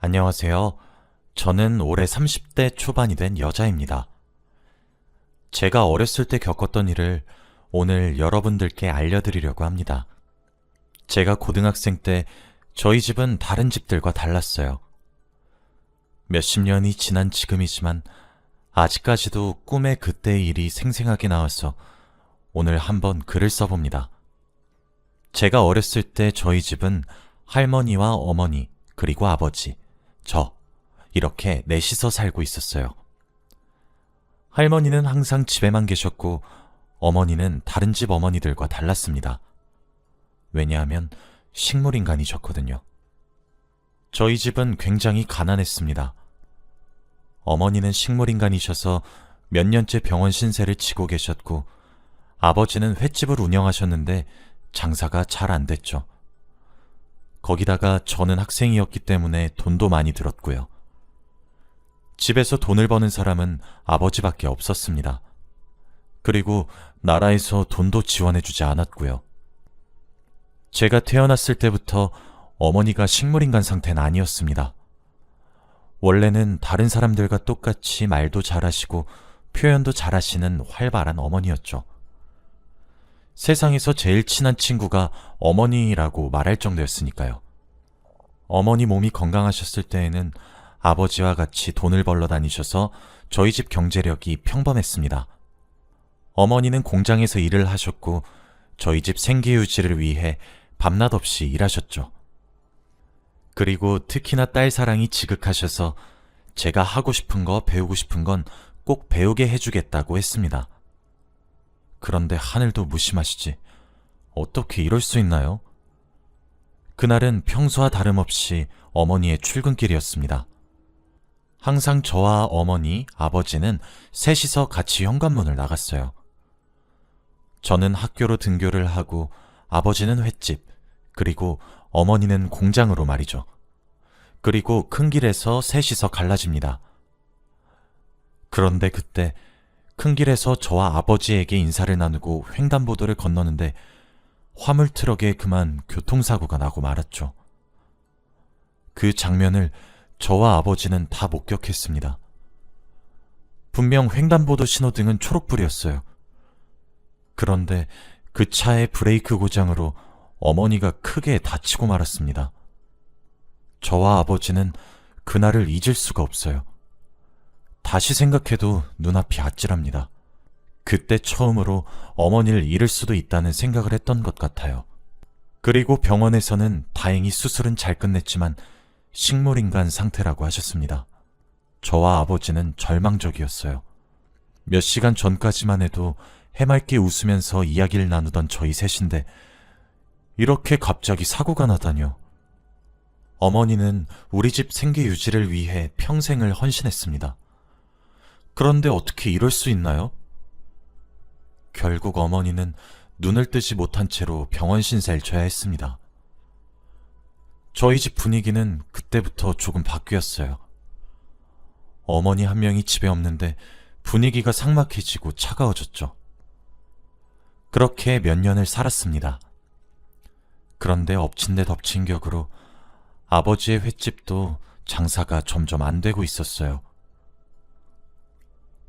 안녕하세요. 저는 올해 30대 초반이 된 여자입니다. 제가 어렸을 때 겪었던 일을 오늘 여러분들께 알려드리려고 합니다. 제가 고등학생 때 저희 집은 다른 집들과 달랐어요. 몇십 년이 지난 지금이지만 아직까지도 꿈에 그때의 일이 생생하게 나와서 오늘 한번 글을 써봅니다. 제가 어렸을 때 저희 집은 할머니와 어머니, 그리고 아버지, 이렇게 넷이서 살고 있었어요. 할머니는 항상 집에만 계셨고 어머니는 다른 집 어머니들과 달랐습니다. 왜냐하면 식물인간이셨거든요. 저희 집은 굉장히 가난했습니다. 어머니는 식물인간이셔서 몇 년째 병원 신세를 지고 계셨고 아버지는 횟집을 운영하셨는데 장사가 잘 안 됐죠. 거기다가 저는 학생이었기 때문에 돈도 많이 들었고요. 집에서 돈을 버는 사람은 아버지밖에 없었습니다. 그리고 나라에서 돈도 지원해주지 않았고요. 제가 태어났을 때부터 어머니가 식물인간 상태는 아니었습니다. 원래는 다른 사람들과 똑같이 말도 잘하시고 표현도 잘하시는 활발한 어머니였죠. 세상에서 제일 친한 친구가 어머니라고 말할 정도였으니까요. 어머니 몸이 건강하셨을 때에는 아버지와 같이 돈을 벌러 다니셔서 저희 집 경제력이 평범했습니다. 어머니는 공장에서 일을 하셨고 저희 집 생계 유지를 위해 밤낮 없이 일하셨죠. 그리고 특히나 딸 사랑이 지극하셔서 제가 하고 싶은 거, 배우고 싶은 건 꼭 배우게 해주겠다고 했습니다. 그런데 하늘도 무심하시지. 어떻게 이럴 수 있나요? 그날은 평소와 다름없이 어머니의 출근길이었습니다. 항상 저와 어머니, 아버지는 셋이서 같이 현관문을 나갔어요. 저는 학교로 등교를 하고 아버지는 횟집, 그리고 어머니는 공장으로 말이죠. 그리고 큰 길에서 셋이서 갈라집니다. 그런데 그때 큰 길에서 저와 아버지에게 인사를 나누고 횡단보도를 건너는데 화물 트럭에 그만 교통사고가 나고 말았죠. 그 장면을 저와 아버지는 다 목격했습니다. 분명 횡단보도 신호등은 초록불이었어요. 그런데 그 차의 브레이크 고장으로 어머니가 크게 다치고 말았습니다. 저와 아버지는 그날을 잊을 수가 없어요. 다시 생각해도 눈앞이 아찔합니다. 그때 처음으로 어머니를 잃을 수도 있다는 생각을 했던 것 같아요. 그리고 병원에서는 다행히 수술은 잘 끝냈지만 식물인간 상태라고 하셨습니다. 저와 아버지는 절망적이었어요. 몇 시간 전까지만 해도 해맑게 웃으면서 이야기를 나누던 저희 셋인데 이렇게 갑자기 사고가 나다뇨. 어머니는 우리 집 생계 유지를 위해 평생을 헌신했습니다. 그런데 어떻게 이럴 수 있나요? 결국 어머니는 눈을 뜨지 못한 채로 병원 신세를 져야 했습니다. 저희 집 분위기는 그때부터 조금 바뀌었어요. 어머니 한 명이 집에 없는데 분위기가 삭막해지고 차가워졌죠. 그렇게 몇 년을 살았습니다. 그런데 엎친 데 덮친 격으로 아버지의 횟집도 장사가 점점 안 되고 있었어요.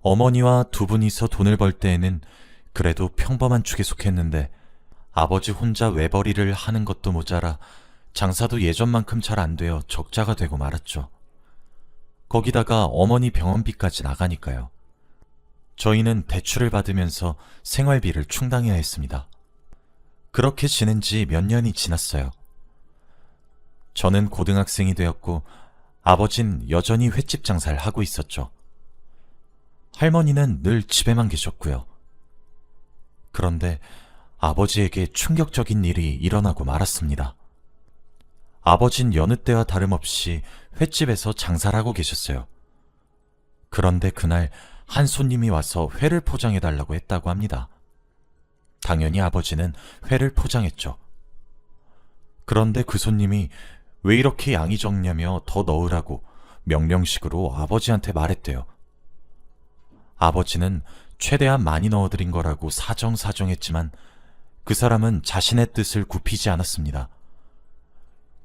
어머니와 두 분이서 돈을 벌 때에는 그래도 평범한 축에 속했는데 아버지 혼자 외벌이를 하는 것도 모자라 장사도 예전만큼 잘 안 되어 적자가 되고 말았죠. 거기다가 어머니 병원비까지 나가니까요. 저희는 대출을 받으면서 생활비를 충당해야 했습니다. 그렇게 지낸 지 몇 년이 지났어요. 저는 고등학생이 되었고 아버진 여전히 횟집 장사를 하고 있었죠. 할머니는 늘 집에만 계셨고요. 그런데 아버지에게 충격적인 일이 일어나고 말았습니다. 아버진 여느 때와 다름없이 횟집에서 장사를 하고 계셨어요. 그런데 그날 한 손님이 와서 회를 포장해달라고 했다고 합니다. 당연히 아버지는 회를 포장했죠. 그런데 그 손님이 왜 이렇게 양이 적냐며 더 넣으라고 명령식으로 아버지한테 말했대요. 아버지는 최대한 많이 넣어드린 거라고 사정사정했지만 그 사람은 자신의 뜻을 굽히지 않았습니다.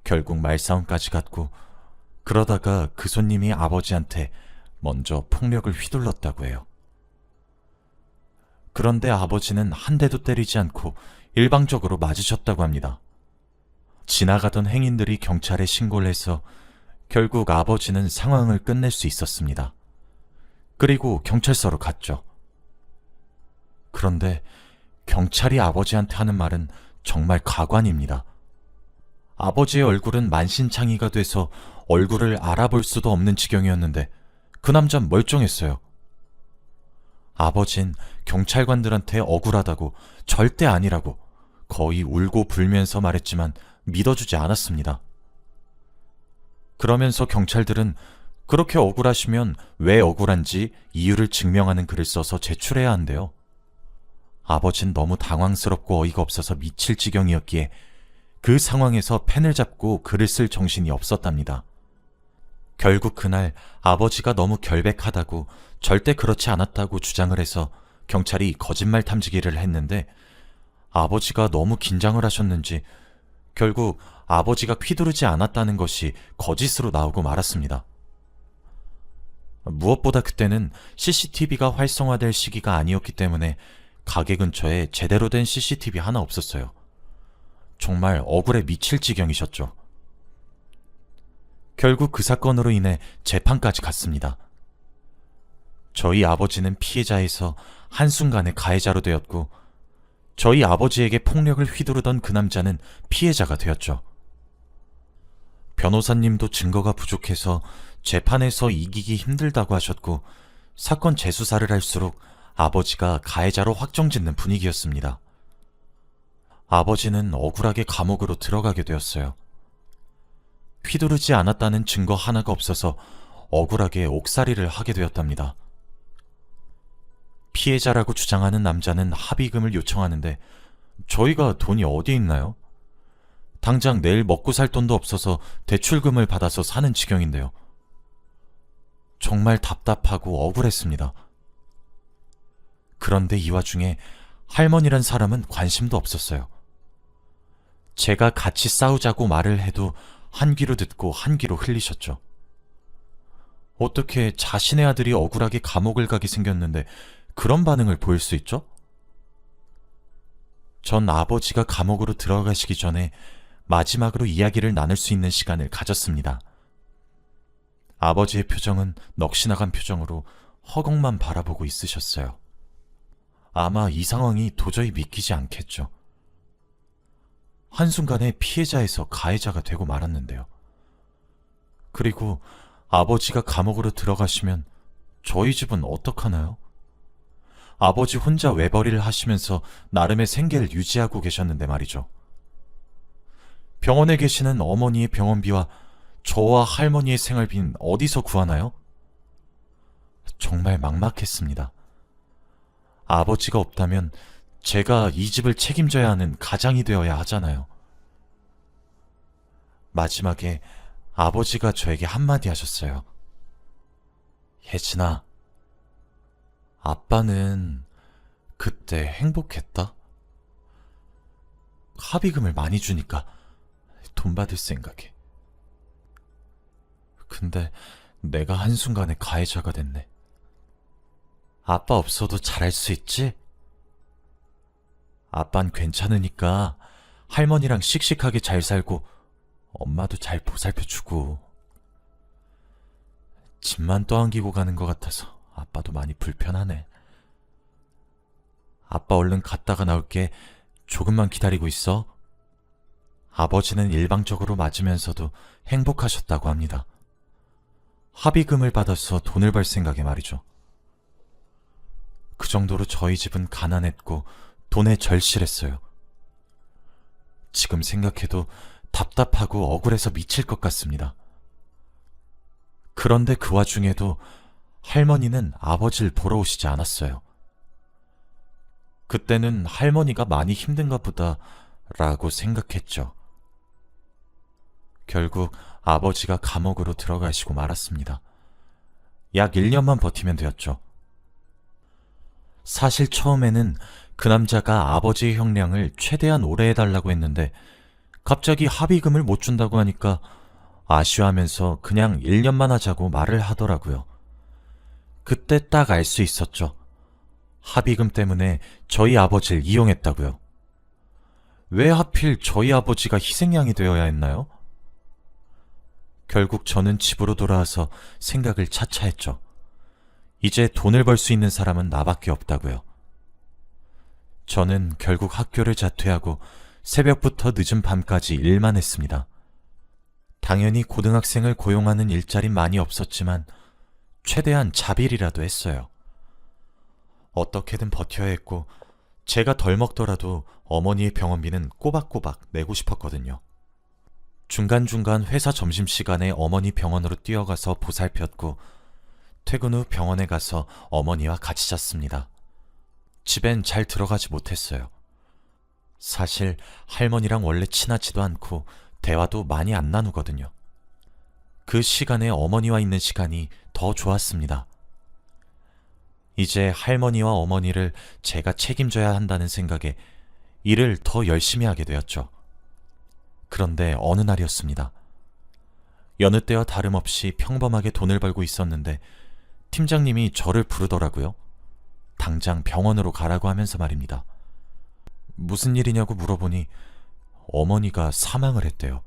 결국 말싸움까지 갔고 그러다가 그 손님이 아버지한테 먼저 폭력을 휘둘렀다고 해요. 그런데 아버지는 한 대도 때리지 않고 일방적으로 맞으셨다고 합니다. 지나가던 행인들이 경찰에 신고를 해서 결국 아버지는 상황을 끝낼 수 있었습니다. 그리고 경찰서로 갔죠. 그런데 경찰이 아버지한테 하는 말은 정말 가관입니다. 아버지의 얼굴은 만신창이가 돼서 얼굴을 알아볼 수도 없는 지경이었는데 그 남자는 멀쩡했어요. 아버진 경찰관들한테 억울하다고, 절대 아니라고 거의 울고 불면서 말했지만 믿어주지 않았습니다. 그러면서 경찰들은 그렇게 억울하시면 왜 억울한지 이유를 증명하는 글을 써서 제출해야 한대요. 아버진 너무 당황스럽고 어이가 없어서 미칠 지경이었기에 그 상황에서 펜을 잡고 글을 쓸 정신이 없었답니다. 결국 그날 아버지가 너무 결백하다고, 절대 그렇지 않았다고 주장을 해서 경찰이 거짓말 탐지기를 했는데 아버지가 너무 긴장을 하셨는지 결국 아버지가 휘두르지 않았다는 것이 거짓으로 나오고 말았습니다. 무엇보다 그때는 CCTV가 활성화될 시기가 아니었기 때문에 가게 근처에 제대로 된 CCTV 하나 없었어요. 정말 억울해 미칠 지경이셨죠. 결국 그 사건으로 인해 재판까지 갔습니다. 저희 아버지는 피해자에서 한순간에 가해자로 되었고, 저희 아버지에게 폭력을 휘두르던 그 남자는 피해자가 되었죠. 변호사님도 증거가 부족해서 재판에서 이기기 힘들다고 하셨고, 사건 재수사를 할수록 아버지가 가해자로 확정짓는 분위기였습니다. 아버지는 억울하게 감옥으로 들어가게 되었어요. 휘두르지 않았다는 증거 하나가 없어서 억울하게 옥살이를 하게 되었답니다. 피해자라고 주장하는 남자는 합의금을 요청하는데 저희가 돈이 어디 있나요? 당장 내일 먹고 살 돈도 없어서 대출금을 받아서 사는 지경인데요. 정말 답답하고 억울했습니다. 그런데 이 와중에 할머니란 사람은 관심도 없었어요. 제가 같이 싸우자고 말을 해도 한 귀로 듣고 한 귀로 흘리셨죠. 어떻게 자신의 아들이 억울하게 감옥을 가게 생겼는데 그런 반응을 보일 수 있죠? 전 아버지가 감옥으로 들어가시기 전에 마지막으로 이야기를 나눌 수 있는 시간을 가졌습니다. 아버지의 표정은 넋이 나간 표정으로 허공만 바라보고 있으셨어요. 아마 이 상황이 도저히 믿기지 않겠죠. 한순간에 피해자에서 가해자가 되고 말았는데요. 그리고 아버지가 감옥으로 들어가시면 저희 집은 어떡하나요? 아버지 혼자 외벌이를 하시면서 나름의 생계를 유지하고 계셨는데 말이죠. 병원에 계시는 어머니의 병원비와 저와 할머니의 생활비는 어디서 구하나요? 정말 막막했습니다. 아버지가 없다면 제가 이 집을 책임져야 하는 가장이 되어야 하잖아요. 마지막에 아버지가 저에게 한마디 하셨어요. 혜진아, 아빠는 그때 행복했다? 합의금을 많이 주니까 돈 받을 생각에. 근데 내가 한순간에 가해자가 됐네. 아빠 없어도 잘할 수 있지? 아빤 괜찮으니까 할머니랑 씩씩하게 잘 살고 엄마도 잘 보살펴주고. 집만 떠안기고 가는 것 같아서 아빠도 많이 불편하네. 아빠 얼른 갔다가 나올게. 조금만 기다리고 있어. 아버지는 일방적으로 맞으면서도 행복하셨다고 합니다. 합의금을 받아서 돈을 벌 생각에 말이죠. 그 정도로 저희 집은 가난했고 돈에 절실했어요. 지금 생각해도 답답하고 억울해서 미칠 것 같습니다. 그런데 그 와중에도 할머니는 아버지를 보러 오시지 않았어요. 그때는 할머니가 많이 힘든가 보다 라고 생각했죠. 결국 아버지가 감옥으로 들어가시고 말았습니다. 약 1년만 버티면 되었죠. 사실 처음에는 그 남자가 아버지의 형량을 최대한 오래 해달라고 했는데 갑자기 합의금을 못 준다고 하니까 아쉬워하면서 그냥 1년만 하자고 말을 하더라고요. 그때 딱 알 수 있었죠. 합의금 때문에 저희 아버지를 이용했다고요. 왜 하필 저희 아버지가 희생양이 되어야 했나요? 결국 저는 집으로 돌아와서 생각을 차차했죠. 이제 돈을 벌 수 있는 사람은 나밖에 없다고요. 저는 결국 학교를 자퇴하고 새벽부터 늦은 밤까지 일만 했습니다. 당연히 고등학생을 고용하는 일자리는 많이 없었지만 최대한 자빌이라도 했어요. 어떻게든 버텨야 했고 제가 덜 먹더라도 어머니의 병원비는 꼬박꼬박 내고 싶었거든요. 중간중간 회사 점심시간에 어머니 병원으로 뛰어가서 보살폈고 퇴근 후 병원에 가서 어머니와 같이 잤습니다. 집엔 잘 들어가지 못했어요. 사실 할머니랑 원래 친하지도 않고 대화도 많이 안 나누거든요. 그 시간에 어머니와 있는 시간이 더 좋았습니다. 이제 할머니와 어머니를 제가 책임져야 한다는 생각에 일을 더 열심히 하게 되었죠. 그런데 어느 날이었습니다. 여느 때와 다름없이 평범하게 돈을 벌고 있었는데 팀장님이 저를 부르더라고요. 당장 병원으로 가라고 하면서 말입니다. 무슨 일이냐고 물어보니 어머니가 사망을 했대요.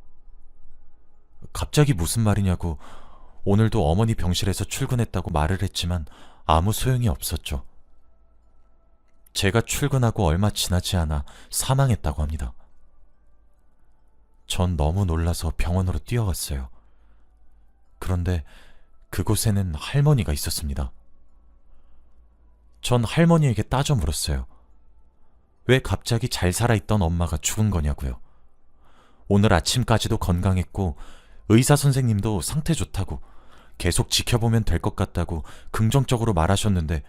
갑자기 무슨 말이냐고 오늘도 어머니 병실에서 출근했다고 말을 했지만 아무 소용이 없었죠. 제가 출근하고 얼마 지나지 않아 사망했다고 합니다. 전 너무 놀라서 병원으로 뛰어갔어요. 그런데 그곳에는 할머니가 있었습니다. 전 할머니에게 따져 물었어요. 왜 갑자기 잘 살아있던 엄마가 죽은 거냐고요. 오늘 아침까지도 건강했고 의사 선생님도 상태 좋다고 계속 지켜보면 될 것 같다고 긍정적으로 말하셨는데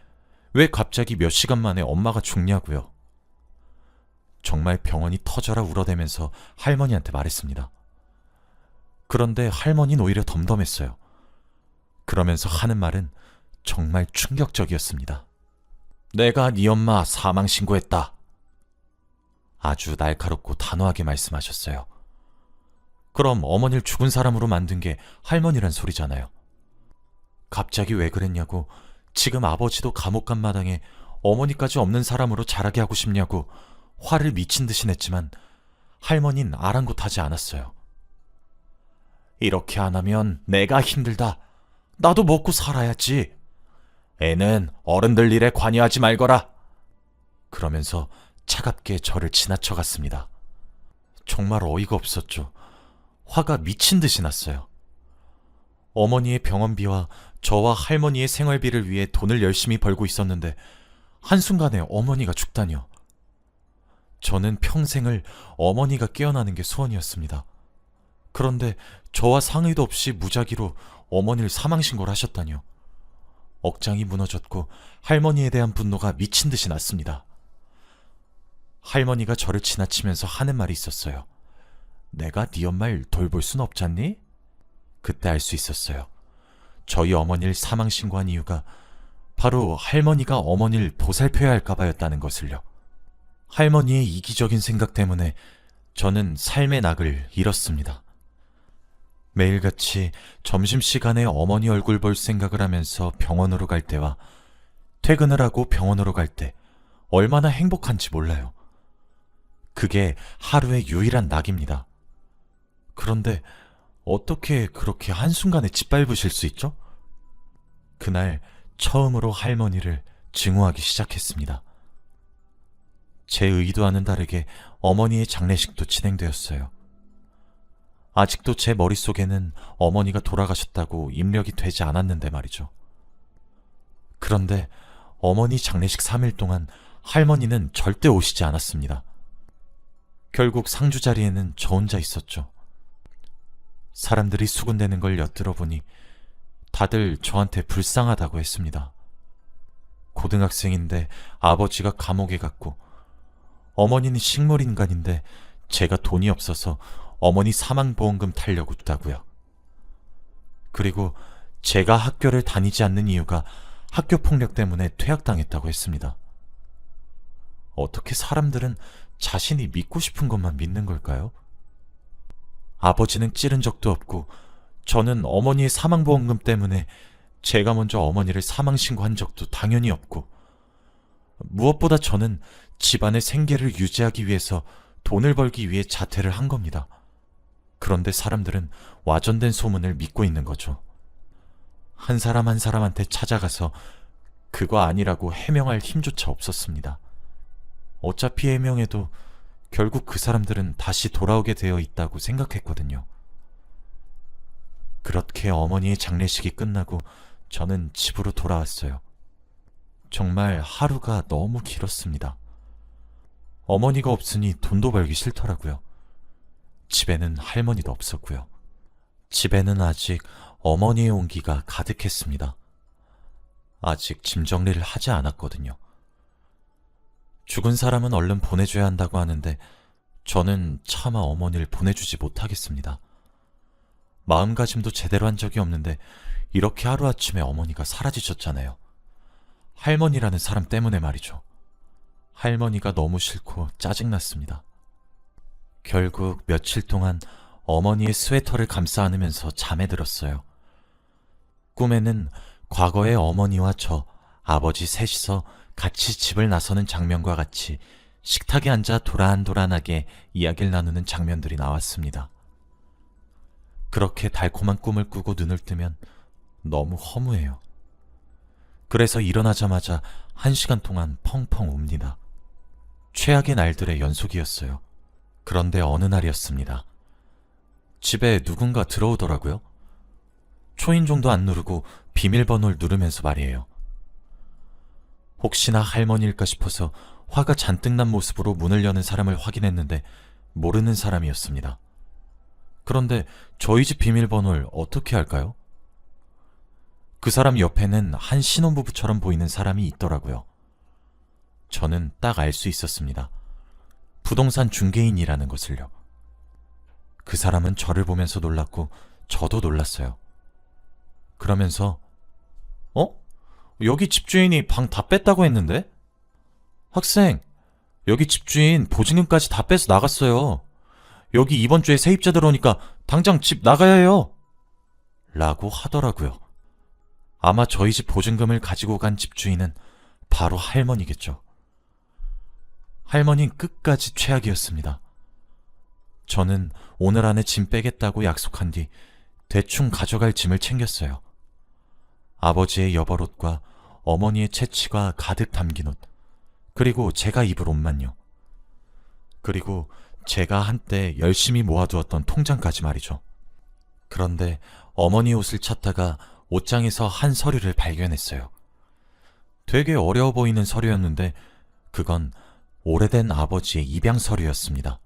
왜 갑자기 몇 시간 만에 엄마가 죽냐고요. 정말 병원이 터져라 울어대면서 할머니한테 말했습니다. 그런데 할머니는 오히려 덤덤했어요. 그러면서 하는 말은 정말 충격적이었습니다. 내가 네 엄마 사망 신고했다. 아주 날카롭고 단호하게 말씀하셨어요. 그럼 어머니를 죽은 사람으로 만든 게 할머니란 소리잖아요. 갑자기 왜 그랬냐고, 지금 아버지도 감옥 간 마당에 어머니까지 없는 사람으로 자라게 하고 싶냐고 화를 미친 듯이 냈지만 할머니는 아랑곳하지 않았어요. 이렇게 안 하면 내가 힘들다. 나도 먹고 살아야지. 애는 어른들 일에 관여하지 말거라. 그러면서 차갑게 저를 지나쳐갔습니다. 정말 어이가 없었죠. 화가 미친 듯이 났어요. 어머니의 병원비와 저와 할머니의 생활비를 위해 돈을 열심히 벌고 있었는데 한순간에 어머니가 죽다니요. 저는 평생을 어머니가 깨어나는 게 소원이었습니다. 그런데 저와 상의도 없이 무작위로 어머니를 사망신고를 하셨다니요. 억장이 무너졌고 할머니에 대한 분노가 미친 듯이 났습니다. 할머니가 저를 지나치면서 하는 말이 있었어요. 내가 네 엄마를 돌볼 순 없잖니? 그때 알 수 있었어요. 저희 어머니를 사망신고한 이유가 바로 할머니가 어머니를 보살펴야 할까봐였다는 것을요. 할머니의 이기적인 생각 때문에 저는 삶의 낙을 잃었습니다. 매일같이 점심시간에 어머니 얼굴 볼 생각을 하면서 병원으로 갈 때와 퇴근을 하고 병원으로 갈 때 얼마나 행복한지 몰라요. 그게 하루의 유일한 낙입니다. 그런데 어떻게 그렇게 한순간에 짓밟으실 수 있죠? 그날 처음으로 할머니를 증오하기 시작했습니다. 제 의도와는 다르게 어머니의 장례식도 진행되었어요. 아직도 제 머릿속에는 어머니가 돌아가셨다고 입력이 되지 않았는데 말이죠. 그런데 어머니 장례식 3일 동안 할머니는 절대 오시지 않았습니다. 결국 상주 자리에는 저 혼자 있었죠. 사람들이 수군대는 걸 엿들어 보니 다들 저한테 불쌍하다고 했습니다. 고등학생인데 아버지가 감옥에 갔고 어머니는 식물인간인데 제가 돈이 없어서 어머니 사망보험금 타려고 했다고요. 그리고 제가 학교를 다니지 않는 이유가 학교 폭력 때문에 퇴학당했다고 했습니다. 어떻게 사람들은 자신이 믿고 싶은 것만 믿는 걸까요? 아버지는 찌른 적도 없고 저는 어머니의 사망보험금 때문에 제가 먼저 어머니를 사망신고한 적도 당연히 없고, 무엇보다 저는 집안의 생계를 유지하기 위해서 돈을 벌기 위해 자퇴를 한 겁니다. 그런데 사람들은 와전된 소문을 믿고 있는 거죠. 한 사람 한 사람한테 찾아가서 그거 아니라고 해명할 힘조차 없었습니다. 어차피 해명해도 결국 그 사람들은 다시 돌아오게 되어 있다고 생각했거든요. 그렇게 어머니의 장례식이 끝나고 저는 집으로 돌아왔어요. 정말 하루가 너무 길었습니다. 어머니가 없으니 돈도 벌기 싫더라고요. 집에는 할머니도 없었고요. 집에는 아직 어머니의 온기가 가득했습니다. 아직 짐 정리를 하지 않았거든요. 죽은 사람은 얼른 보내줘야 한다고 하는데 저는 차마 어머니를 보내주지 못하겠습니다. 마음가짐도 제대로 한 적이 없는데 이렇게 하루아침에 어머니가 사라지셨잖아요. 할머니라는 사람 때문에 말이죠. 할머니가 너무 싫고 짜증났습니다. 결국 며칠 동안 어머니의 스웨터를 감싸 안으면서 잠에 들었어요. 꿈에는 과거의 어머니와 저, 아버지 셋이서 같이 집을 나서는 장면과 같이 식탁에 앉아 도란도란하게 이야기를 나누는 장면들이 나왔습니다. 그렇게 달콤한 꿈을 꾸고 눈을 뜨면 너무 허무해요. 그래서 일어나자마자 1시간 동안 펑펑 웁니다. 최악의 날들의 연속이었어요. 그런데 어느 날이었습니다. 집에 누군가 들어오더라고요. 초인종도 안 누르고 비밀번호를 누르면서 말이에요. 혹시나 할머니일까 싶어서 화가 잔뜩 난 모습으로 문을 여는 사람을 확인했는데 모르는 사람이었습니다. 그런데 저희 집 비밀번호를 어떻게 알까요? 그 사람 옆에는 한 신혼부부처럼 보이는 사람이 있더라고요. 저는 딱 알 수 있었습니다. 부동산 중개인이라는 것을요. 그 사람은 저를 보면서 놀랐고 저도 놀랐어요. 그러면서 여기 집주인이 방 다 뺐다고 했는데? 학생, 여기 집주인 보증금까지 다 빼서 나갔어요. 여기 이번 주에 세입자 들어오니까 당장 집 나가야 해요. 라고 하더라고요. 아마 저희 집 보증금을 가지고 간 집주인은 바로 할머니겠죠. 할머니는 끝까지 최악이었습니다. 저는 오늘 안에 짐 빼겠다고 약속한 뒤 대충 가져갈 짐을 챙겼어요. 아버지의 여벌옷과 어머니의 채취가 가득 담긴 옷, 그리고 제가 입을 옷만요. 그리고 제가 한때 열심히 모아두었던 통장까지 말이죠. 그런데 어머니 옷을 찾다가 옷장에서 한 서류를 발견했어요. 되게 어려워 보이는 서류였는데 그건 오래된 아버지의 입양 서류였습니다.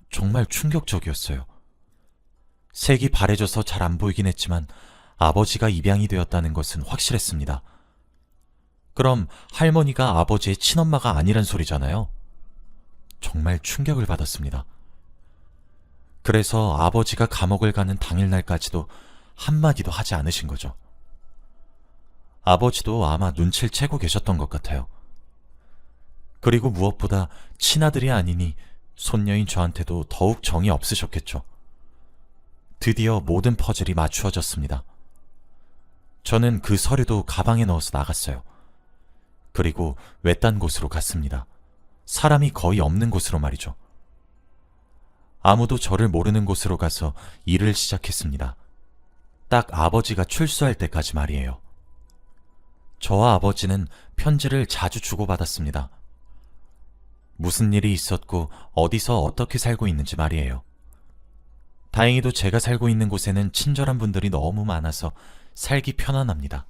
정말 충격적이었어요. 색이 바래져서 잘 안 보이긴 했지만 아버지가 입양이 되었다는 것은 확실했습니다. 그럼 할머니가 아버지의 친엄마가 아니란 소리잖아요. 정말 충격을 받았습니다. 그래서 아버지가 감옥을 가는 당일날까지도 한마디도 하지 않으신 거죠. 아버지도 아마 눈치를 채고 계셨던 것 같아요. 그리고 무엇보다 친아들이 아니니 손녀인 저한테도 더욱 정이 없으셨겠죠. 드디어 모든 퍼즐이 맞추어졌습니다. 저는 그 서류도 가방에 넣어서 나갔어요. 그리고 외딴 곳으로 갔습니다. 사람이 거의 없는 곳으로 말이죠. 아무도 저를 모르는 곳으로 가서 일을 시작했습니다. 딱 아버지가 출소할 때까지 말이에요. 저와 아버지는 편지를 자주 주고받았습니다. 무슨 일이 있었고 어디서 어떻게 살고 있는지 말이에요. 다행히도 제가 살고 있는 곳에는 친절한 분들이 너무 많아서 살기 편안합니다.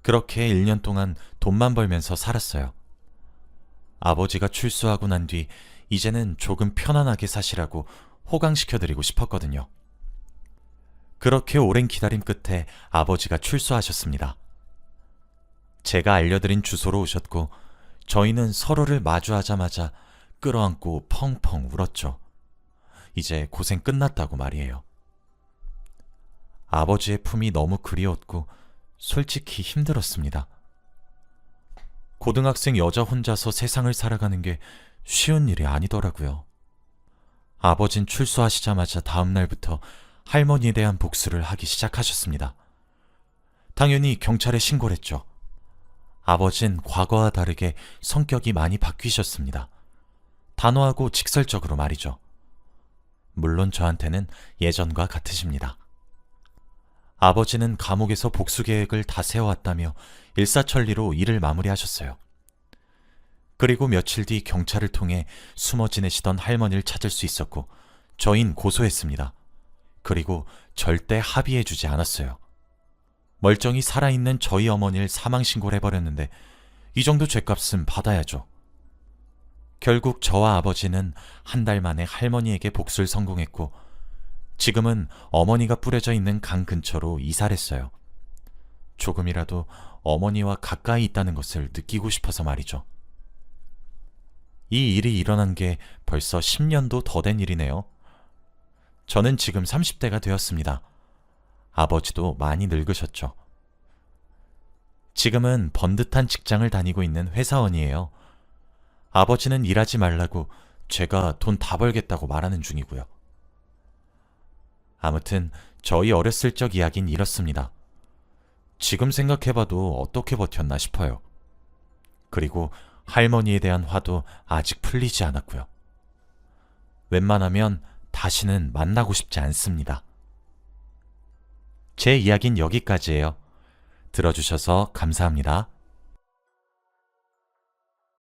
그렇게 1년 동안 돈만 벌면서 살았어요. 아버지가 출소하고 난 뒤 이제는 조금 편안하게 사시라고 호강시켜드리고 싶었거든요. 그렇게 오랜 기다림 끝에 아버지가 출소하셨습니다. 제가 알려드린 주소로 오셨고 저희는 서로를 마주하자마자 끌어안고 펑펑 울었죠. 이제 고생 끝났다고 말이에요. 아버지의 품이 너무 그리웠고 솔직히 힘들었습니다. 고등학생 여자 혼자서 세상을 살아가는 게 쉬운 일이 아니더라고요. 아버진 출소하시자마자 다음 날부터 할머니에 대한 복수를 하기 시작하셨습니다. 당연히 경찰에 신고를 했죠. 아버진 과거와 다르게 성격이 많이 바뀌셨습니다. 단호하고 직설적으로 말이죠. 물론 저한테는 예전과 같으십니다. 아버지는 감옥에서 복수 계획을 다 세워왔다며 일사천리로 일을 마무리하셨어요. 그리고 며칠 뒤 경찰을 통해 숨어 지내시던 할머니를 찾을 수 있었고 저흰 고소했습니다. 그리고 절대 합의해주지 않았어요. 멀쩡히 살아있는 저희 어머니를 사망신고를 해버렸는데 이 정도 죗값은 받아야죠. 결국 저와 아버지는 한 달 만에 할머니에게 복수를 성공했고 지금은 어머니가 뿌려져 있는 강 근처로 이사를 했어요. 조금이라도 어머니와 가까이 있다는 것을 느끼고 싶어서 말이죠. 이 일이 일어난 게 벌써 10년도 더 된 일이네요. 저는 지금 30대가 되었습니다. 아버지도 많이 늙으셨죠. 지금은 번듯한 직장을 다니고 있는 회사원이에요. 아버지는 일하지 말라고 제가 돈 다 벌겠다고 말하는 중이고요. 아무튼 저희 어렸을 적 이야기는 이렇습니다. 지금 생각해봐도 어떻게 버텼나 싶어요. 그리고 할머니에 대한 화도 아직 풀리지 않았고요. 웬만하면 다시는 만나고 싶지 않습니다. 제 이야기는 여기까지예요. 들어주셔서 감사합니다.